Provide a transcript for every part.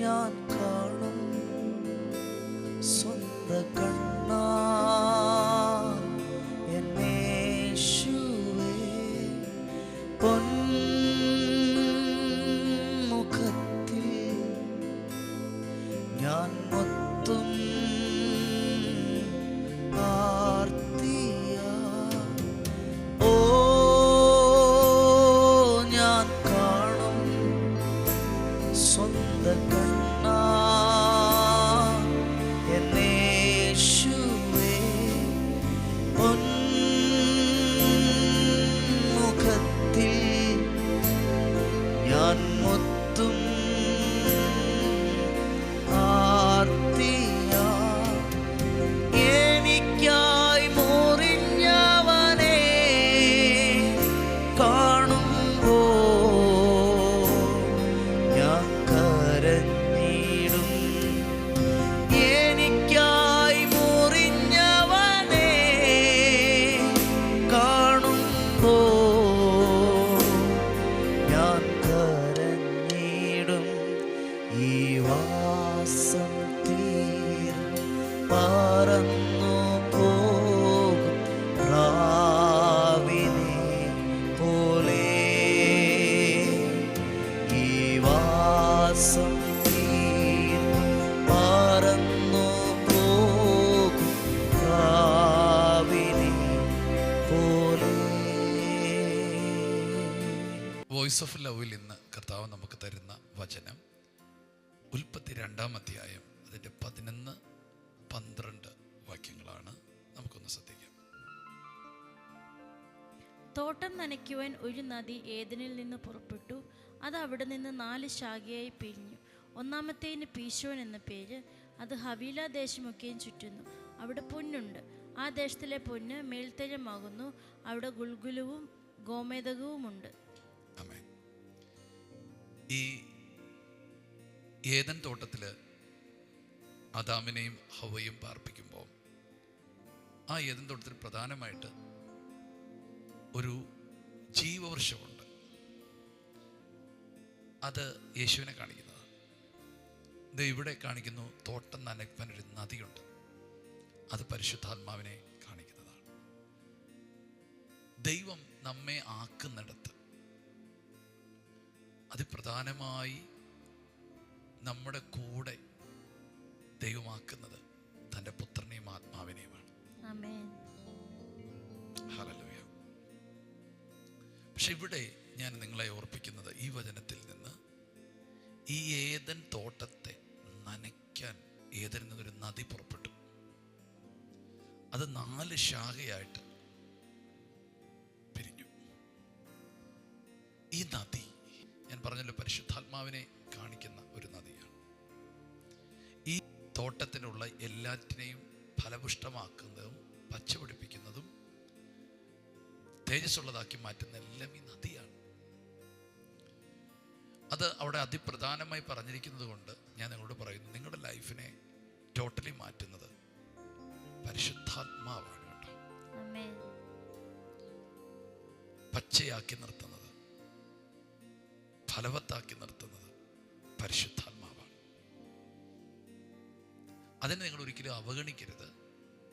ഞാൻ കാണും സ്വന്ത കണ്ണാ എന്നേശുവേ പൊന്മുഖത്തിൽ ഞാൻ മൊത്തം ആർത്തിയ ഓ ഞാൻ കാണും സ്വന്ത കണ്ണാ എന്നേശുവേ പൊന്മുഖത്തിൽ ഞാൻ മൊത്തം ആർത്തിയ എനിക്കായി മുറിഞ്ഞവനെ കാണുമ്പോ ഞാൻ കരഞ്ഞിടും എനിക്കായി മുറിഞ്ഞവനെ കാണുമ്പോ ഞാൻ കരഞ്ഞിടും ഈ വാസം പറന്നു പോകും പ്രാവിനെ പോലെ ഈ വാസം പറന്നു പോകും പ്രാവിനെ പോലെ. വോയിസ് ഓഫ് ലവിൽ ഇന്ന് കർത്താവ് നമുക്ക് തരുന്ന വചനം ഉൽപ്പത്തി 2-ാം അധ്യായം അതിൻ്റെ 11-12 വാക്യങ്ങളാണ്. നമുക്കൊന്ന് ശ്രദ്ധിക്കാം. തോട്ടം നനയ്ക്കുവാൻ ഒരു നദി ഏദനിൽ നിന്ന് പുറപ്പെട്ടു. അത് അവിടെ നിന്ന് 4 ശാഖയായി പിരിഞ്ഞു. ഒന്നാമത്തേതിന് പീശോൻ എന്ന പേര്. അത് ഹവീല ദേശമൊക്കെയും ചുറ്റുന്നു. അവിടെ പൊന്നുണ്ട്. ആ ദേശത്തിലെ പൊന്ന് മേൽത്തരമാകുന്നു. അവിടെ ഗുൽഗുലുവും ഗോമേതകവുമുണ്ട്. ആമേൻ. ഈ ഏദൻ തോട്ടത്തിൽ ആദാമിനെയും ഹവ്വയും പാർപ്പിക്കുമ്പോൾ ആ ഏദൻ തോട്ടത്തിൽ പ്രധാനമായിട്ട് ഒരു ജീവവൃക്ഷമുണ്ട്. അത് യേശുവിനെ കാണിക്കുന്നത്. ഇത് ഇവിടെ കാണിക്കുന്നു തോട്ടം നനയ്ക്കാൻ ഒരു നദിയുണ്ട്. അത് പരിശുദ്ധാത്മാവിനെ കാണിക്കുന്നതാണ്. ദൈവം നമ്മെ ആക്കുന്നിടത്ത് അതിപ്രധാനമായി നമ്മുടെ കൂടെ ദൈവമാക്കുന്നത് തൻ്റെ പുത്രനെയും ആത്മാവിനെയുമാണ്. ഹല്ലേലൂയ. പക്ഷെ ഇവിടെ ഞാൻ നിങ്ങളെ ഓർപ്പിക്കുന്നത് ഈ വചനത്തിൽ നിന്ന് ഈ ഏദൻ തോട്ടത്തെ നനയ്ക്കാൻ ഏദനിൽ നിന്നൊരു നദി പുറപ്പെട്ടു. അത് 4 ശാഖയായിട്ട് പിരിഞ്ഞു. ഈ നദി ഞാൻ പറഞ്ഞല്ലോ പരിശുദ്ധാത്മാവിനെ കാണിക്കുന്ന ഒരു നദിയാണ്. ഈ തോട്ടത്തിനുള്ള എല്ലാറ്റിനെയും ഫലപുഷ്ടമാക്കുന്നതും പച്ചപിടിപ്പിക്കുന്നതും തേജസ്സുള്ളതാക്കി മാറ്റുന്ന എല്ലാം ഈ നദിയാണ്. അത് അവിടെ അതിപ്രധാനമായി പറഞ്ഞിരിക്കുന്നത് കൊണ്ട് ഞാൻ നിങ്ങളോട് പറയുന്നു, നിങ്ങളുടെ ലൈഫിനെ ടോട്ടലി മാറ്റുന്നത് പരിശുദ്ധാത്മാവാണ് കേട്ടോ. പച്ചയാക്കി നിർത്തുന്നത്, ഫലവത്താക്കി നിർത്തുന്നത് പരിശുദ്ധാത്മാവാണ്. അതിനെ നിങ്ങൾ ഒരിക്കലും അവഗണിക്കരുത്.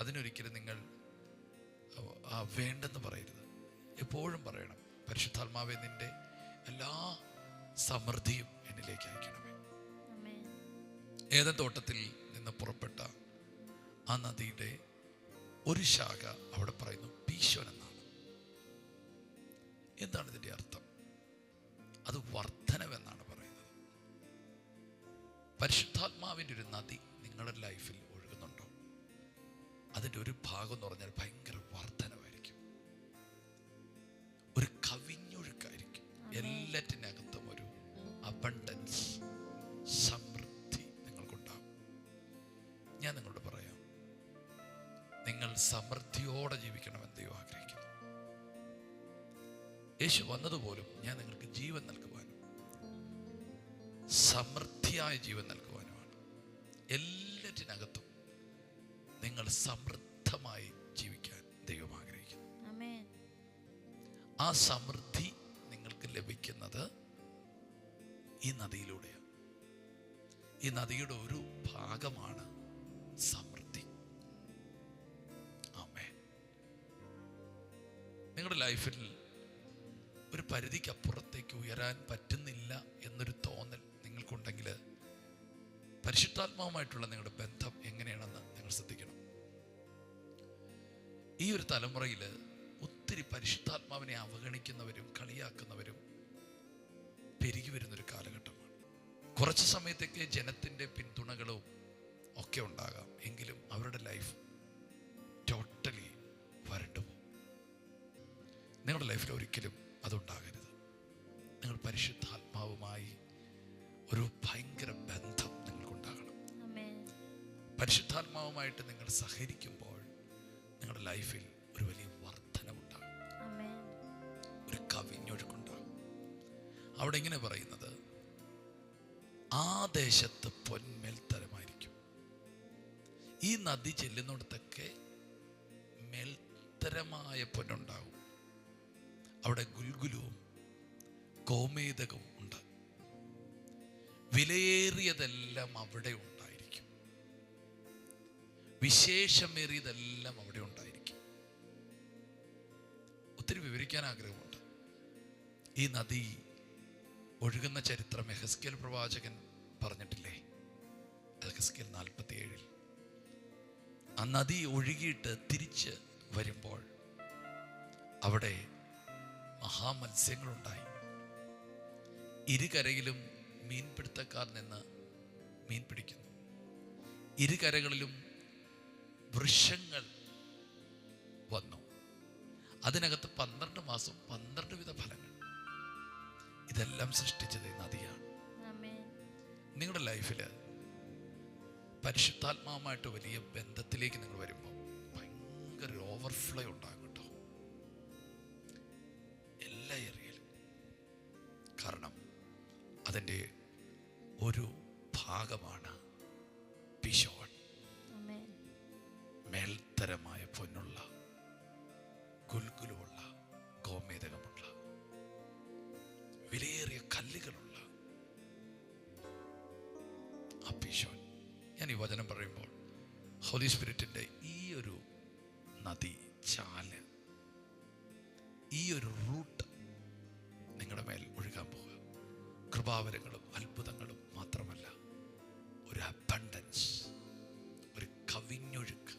അതിനൊരിക്കലും നിങ്ങൾ വേണ്ടെന്ന് പറയരുത്. എപ്പോഴും പറയണം, പരിശുദ്ധാത്മാവേ നിന്റെ എല്ലാ സമൃദ്ധിയും എന്നിലേക്ക് അയക്കണമേ. ഏദൻ തോട്ടത്തിൽ നിന്ന് പുറപ്പെട്ട ആ നദിയുടെ ഒരു ശാഖ അവിടെ പറയുന്നു പീശോൻ എന്നാണ്. എന്താണ് ഇതിൻ്റെ അർത്ഥം? അത് വർധനവെന്നാണ് പറയുന്നത്. പരിശുദ്ധാത്മാവിൻ്റെ ഒരു നദി നിങ്ങളുടെ ലൈഫിൽ ഒഴുകുന്നുണ്ടോ? അതിൻ്റെ ഒരു ഭാഗം എന്ന് പറഞ്ഞാൽ ഭയങ്കര വർധനവായിരിക്കും, ഒരു കവിഞ്ഞൊഴുക്കായിരിക്കും. എല്ലാറ്റിനകത്തും ഒരു അബണ്ടൻസ്, സമൃദ്ധി നിങ്ങൾക്കുണ്ടാകും. ഞാൻ നിങ്ങളോട് പറയാം, നിങ്ങൾ സമൃദ്ധിയോടെ ജീവിക്കണമെന്ന് ദൈവം ആഗ്രഹിക്കുന്നു. യേശു വന്നതുപോലും ഞാൻ നിങ്ങൾക്ക് ജീവൻ നൽകുവാനും സമൃദ്ധിയായ ജീവൻ നൽകുവാനുമാണ്. എല്ലാറ്റിനകത്തും നിങ്ങൾ സമൃദ്ധമായി ജീവിക്കാൻ ദൈവം ആഗ്രഹിക്കുന്നു. ആ സമൃദ്ധി നിങ്ങൾക്ക് ലഭിക്കുന്നത് ഈ നദിയിലൂടെയാണ്. ഈ നദിയുടെ ഒരു ഭാഗമാണ് സമൃദ്ധി. ആമേൻ. നിങ്ങളുടെ ലൈഫിൽ ഒരു പരിധിക്കപ്പുറത്തേക്ക് ഉയരാൻ പറ്റുന്നില്ല എന്നൊരു തോന്നൽ നിങ്ങൾക്കുണ്ടെങ്കിൽ പരിശുദ്ധാത്മാവുമായിട്ടുള്ള നിങ്ങളുടെ ബന്ധം എങ്ങനെയാണെന്ന് നിങ്ങൾ ശ്രദ്ധിക്കണം. ഈ ഒരു തലമുറയിൽ ഒത്തിരി പരിശുദ്ധാത്മാവിനെ അവഗണിക്കുന്നവരും കളിയാക്കുന്നവരും പെരുകി വരുന്നൊരു കാലഘട്ടമാണ്. കുറച്ച് സമയത്തേക്ക് ജനത്തിൻ്റെ പിന്തുണകളും ഒക്കെ ഉണ്ടാകാം, എങ്കിലും അവരുടെ ലൈഫ് ടോട്ടലി വരണ്ടുപോകും. നിങ്ങളുടെ ലൈഫിൽ ഒരിക്കലും അതുണ്ടാകരുത്. നിങ്ങൾ പരിശുദ്ധാത്മാവുമായി ഒരു ഭയങ്കര ബന്ധം നിങ്ങൾക്കുണ്ടാകണം. പരിശുദ്ധാത്മാവുമായിട്ട് നിങ്ങൾ സഹകരിക്കുമ്പോൾ നിങ്ങളുടെ ലൈഫിൽ ഒരു വലിയ വർധനമുണ്ടാകും, ഒരു കവിഞ്ഞൊഴുക്കുണ്ടാകും. അവിടെ ഇങ്ങനെ പറയുന്നത്, ആ ദേശത്ത് പൊന്മേൽത്തരമായിരിക്കും. ഈ നദി ചെല്ലുന്നിടത്തൊക്കെ മേൽത്തരമായ പൊന്നുണ്ടാകും. അവിടെ ഗുൽഗുലുവും ഗോമേതകവും ഉണ്ട്. വിലയേറിയതെല്ലാം അവിടെ ഉണ്ടായിരിക്കും. വിശേഷമേറിയതെല്ലാം അവിടെ ഉണ്ടായിരിക്കും. ഒത്തിരി വിവരിക്കാൻ ആഗ്രഹമുണ്ട്. ഈ നദി ഒഴുകുന്ന ചരിത്രം എഹെസ്കേൽ പ്രവാചകൻ പറഞ്ഞിട്ടില്ലേ? എഹെസ്കേൽ 47 ആ നദി ഒഴുകിയിട്ട് തിരിച്ച് വരുമ്പോൾ അവിടെ മഹാമത്സ്യങ്ങളുണ്ടായി. ഇരുകരയിലും മീൻപിടുത്തക്കാർ നിന്ന് മീൻ പിടിക്കുന്നു. ഇരുകരകളിലും വൃക്ഷങ്ങൾ വന്നു. അതിനകത്ത് 12 മാസം 12 വിധ ഫലങ്ങൾ. ഇതെല്ലാം സൃഷ്ടിച്ചത് നദിയാണ്. നിങ്ങളുടെ ലൈഫിൽ പരിശുദ്ധാത്മാവുമായിട്ട് വലിയ ബന്ധത്തിലേക്ക് നിങ്ങൾ വരുമ്പോൾ ഭയങ്കര ഓവർഫ്ലോ ഉണ്ടാകും കേട്ടോ, എല്ലാ ഏരിയയിലും. കാരണം അതിൻ്റെ ഒരു ഭാഗമാണ് പിശോൻ. മേൽത്തരമായ പൊന്നുള്ള, ഗുൽഗുലുള്ള, ഗോമേതകമുള്ള, വിലയേറിയ കല്ലുകളുള്ള ആ പിശോൻ. ഞാൻ ഈ വചനം പറയുമ്പോൾ ഹോളി സ്പിരിറ്റിൻ്റെ ഈ ഒരു നദി ചാല്, ഈ ഒരു റൂട്ട് നിങ്ങളുടെ മേൽ ഒഴുകാൻ പോകുക. കൃപാവരങ്ങളും അത്ഭുതങ്ങളും മാത്രമല്ല, ഒരു അബണ്ടൻസ്, ഒരു കവിഞ്ഞൊഴുക്ക്,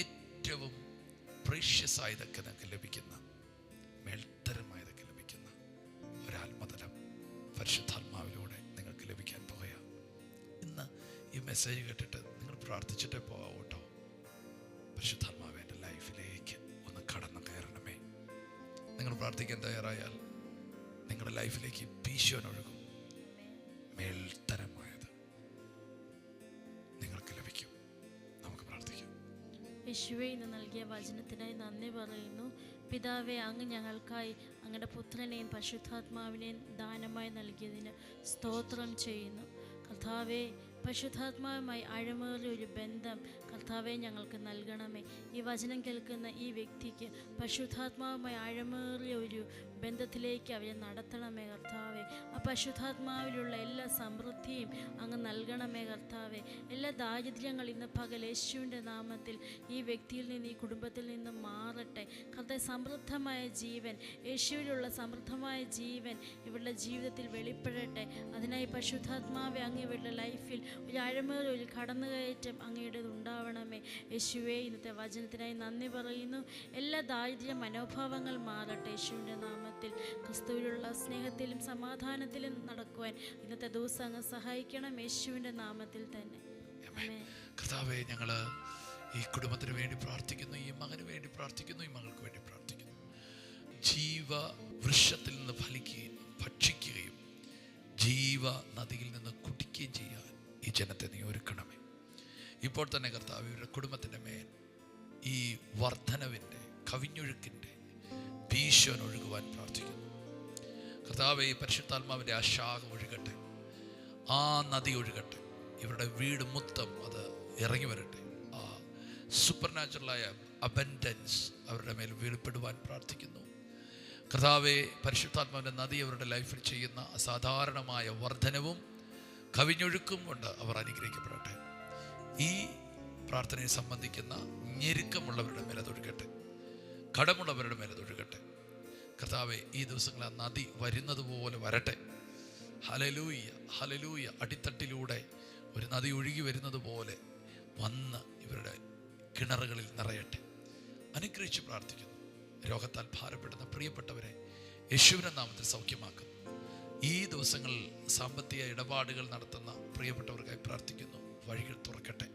ഏറ്റവും പ്രീഷ്യസ് ആയതൊക്കെ നിങ്ങൾക്ക് ലഭിക്കുന്ന, മേൽത്തരമായതൊക്കെ ലഭിക്കുന്ന ഒരാത്മതലം പരിശുദ്ധാത്മാവിലൂടെ നിങ്ങൾക്ക് ലഭിക്കാൻ പോകുക. ഇന്ന് ഈ മെസ്സേജ് കേട്ടിട്ട് നിങ്ങൾ പ്രാർത്ഥിച്ചിട്ടേ പോകാം കേട്ടോ. പരിശുദ്ധാത്മാവ് എൻ്റെ ലൈഫിലേക്ക് ഒന്ന് കടന്നു കയറണമേ. നിങ്ങൾ പ്രാർത്ഥിക്കാൻ തയ്യാറായാൽ നിങ്ങളുടെ ലൈഫിലേക്ക് ഈശോൻ ഒഴുകും. മേൽത്തരമായത് നിങ്ങൾക്ക് ലഭിക്കും. നമുക്ക് പ്രാർത്ഥിക്കാം. യേശുവേ, ഇന്ന് നൽകിയ വചനത്തിനായി നന്ദി പറയുന്നു. പിതാവേ, അങ്ങ് ഞങ്ങൾക്കായി അങ്ങയുടെ പുത്രനെയും പരിശുദ്ധാത്മാവിനെയും ദാനമായി നൽകിയതിന് സ്തോത്രം ചെയ്യുന്നു. കർത്താവേ, പരിശുദ്ധാത്മാവുമായി ആഴമേറിയ ഒരു ബന്ധം കർത്താവെ ഞങ്ങൾക്ക് നൽകണമേ. ഈ വചനം കേൾക്കുന്ന ഈ വ്യക്തിക്ക് പരിശുദ്ധാത്മാവുമായി ആഴമേറിയ ഒരു ബന്ധത്തിലേക്ക് അവരെ നടത്തണമേ കർത്താവെ. ആ പരിശുദ്ധാത്മാവിലുള്ള എല്ലാ സമൃദ്ധിയും അങ്ങ് നൽകണമേ കർത്താവെ. എല്ലാ ദാരിദ്ര്യങ്ങൾ ഇന്ന് പകൽ യേശുവിൻ്റെ നാമത്തിൽ ഈ വ്യക്തിയിൽ നിന്ന്, ഈ കുടുംബത്തിൽ നിന്ന് മാറട്ടെ കർത്താവെ. സമൃദ്ധമായ ജീവൻ, യേശുവിലുള്ള സമൃദ്ധമായ ജീവൻ ഇവരുടെ ജീവിതത്തിൽ വെളിപ്പെടട്ടെ. അതിനായി പരിശുദ്ധാത്മാവെ അങ്ങ് ഇവരുടെ ലൈഫിൽ ഒരു ആഴമേറിയ ഒരു കടന്നുകയറ്റം അങ്ങയുടേത് ഉണ്ടാവണമേ. യേശുവേ, ഇന്നത്തെ വചനത്തിനായി നന്ദി പറയുന്നു. എല്ലാ ദാരിദ്ര്യ മനോഭാവങ്ങൾ മാറട്ടെ യേശുവിൻ്റെ നാമത്തിൽ. ക്രിസ്തുവിലുള്ള സ്നേഹത്തിലും സമാധാനത്തിലും നടക്കുവാൻ ഇന്നത്തെ ദിവസം അങ്ങ് സഹായിക്കണം യേശുവിൻ്റെ നാമത്തിൽ തന്നെ. കർത്താവേ, ഞങ്ങൾ ഈ കുടുംബത്തിന് വേണ്ടി പ്രാർത്ഥിക്കുന്നു, ഈ മകന് വേണ്ടി പ്രാർത്ഥിക്കുന്നു, ഈ മകൾക്ക് വേണ്ടി പ്രാർത്ഥിക്കുന്നു. ജീവ വൃക്ഷത്തിൽ നിന്ന് ഫലിക്കുകയും ഭക്ഷിക്കുകയും ജീവ നദിയിൽ നിന്ന് കുടിക്കുകയും ചെയ്യാൻ ഈ ജനത്തെ നീ ഒരുക്കണമേ. ഇപ്പോൾ തന്നെ കർത്താവ് ഇവരുടെ കുടുംബത്തിൻ്റെ മേൽ ഈ വർധനവിൻ്റെ, കവിഞ്ഞൊഴുക്കിൻ്റെ ഭീഷൺ ഒഴുകുവാൻ പ്രാർത്ഥിക്കുന്നു. കർത്താവേ, ഈ പരിശുദ്ധാത്മാവിൻ്റെ ആ ശാഖ ഒഴുകട്ടെ, ആ നദി ഒഴുകട്ടെ, ഇവരുടെ വീട് മൊത്തം അത് ഇറങ്ങി വരട്ടെ. ആ സൂപ്പർ നാച്ചുറലായ അബൻഡൻസ് അവരുടെ മേൽ വെളിപ്പെടുവാൻ പ്രാർത്ഥിക്കുന്നു. കർത്താവേ, പരിശുദ്ധാത്മാവിൻ്റെ നദി അവരുടെ ലൈഫിൽ ചെയ്യുന്ന അസാധാരണമായ വർധനവും കവിഞ്ഞൊഴുക്കും കൊണ്ട് അവർ അനുഗ്രഹിക്കപ്പെടട്ടെ. ഈ പ്രാർത്ഥനയെ സംബന്ധിക്കുന്ന ഞെരുക്കമുള്ളവരുടെ മേലെ തൊഴുകട്ടെ, കടമുള്ളവരുടെ മേലെ തൊഴുകട്ടെ. കർത്താവേ, ഈ ദിവസങ്ങളിൽ ആ നദി വരുന്നത് പോലെ വരട്ടെ. Hallelujah, hallelujah. അടിത്തട്ടിലൂടെ ഒരു നദി ഒഴുകി വരുന്നത് പോലെ വന്ന് ഇവരുടെ കിണറുകളിൽ നിറയട്ടെ. അനുഗ്രഹിച്ച് പ്രാർത്ഥിക്കുന്നു. രോഗത്താൽ ഭാരപ്പെടുന്ന പ്രിയപ്പെട്ടവരെ യേശുവിന്റെ നാമത്തിൽ സൗഖ്യമാക്കുന്നു. ഈ ദിവസങ്ങളിൽ സാമ്പത്തിക ഇടപാടുകൾ നടത്തുന്ന പ്രിയപ്പെട്ടവർക്കായി പ്രാർത്ഥിക്കുന്നു. വഴികൾ തുറക്കട്ടെ.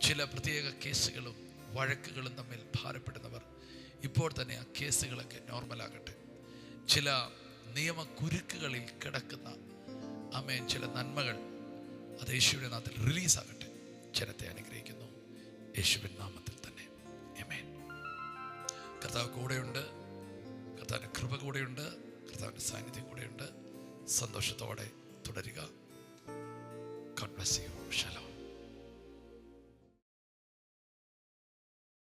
ചില പ്രത്യേക കേസുകളും വഴക്കുകളും തമ്മിൽ ഭാരപ്പെടുന്നവർ ഇപ്പോൾ തന്നെ ആ കേസുകളൊക്കെ നോർമലാകട്ടെ. ചില നിയമക്കുരുക്കുകളിൽ കിടക്കുന്ന ചില നന്മകൾ അത് യേശുവിൻ്റെ നാമത്തിൽ റിലീസാകട്ടെ. ജനത്തെ അനുഗ്രഹിക്കുന്നു യേശുവിൻ നാമത്തിൽ തന്നെ. ആമേൻ. കർത്താവ് കൂടെയുണ്ട്, കർത്താവിൻ്റെ കൃപ കൂടെയുണ്ട്, കർത്താവിൻ്റെ സാന്നിധ്യം കൂടെയുണ്ട്. സന്തോഷത്തോടെ തുടരുക. God bless you. Shalom.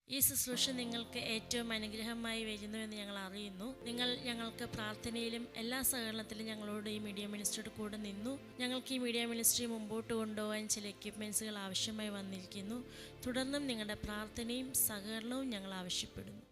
ഈ ശുശ്രൂഷ നിങ്ങൾക്ക് ഏറ്റവും അനുഗ്രഹമായി വരുന്നുവെന്ന് ഞങ്ങൾ അറിയുന്നു. നിങ്ങൾ ഞങ്ങൾക്ക് പ്രാർത്ഥനയിലും എല്ലാ സഹകരണത്തിലും ഞങ്ങളോട് ഈ മീഡിയ മിനിസ്ട്രിയുടെ കൂടെ നിന്നു. ഞങ്ങൾക്ക് ഈ മീഡിയ മിനിസ്ട്രി മുമ്പോട്ട് കൊണ്ടുപോകാൻ ചില എക്യുപ്മെൻറ്റ്സുകൾ ആവശ്യമായി വന്നിരിക്കുന്നു. തുടർന്നും നിങ്ങളുടെ പ്രാർത്ഥനയും സഹകരണവും ഞങ്ങൾ ആവശ്യപ്പെടുന്നു.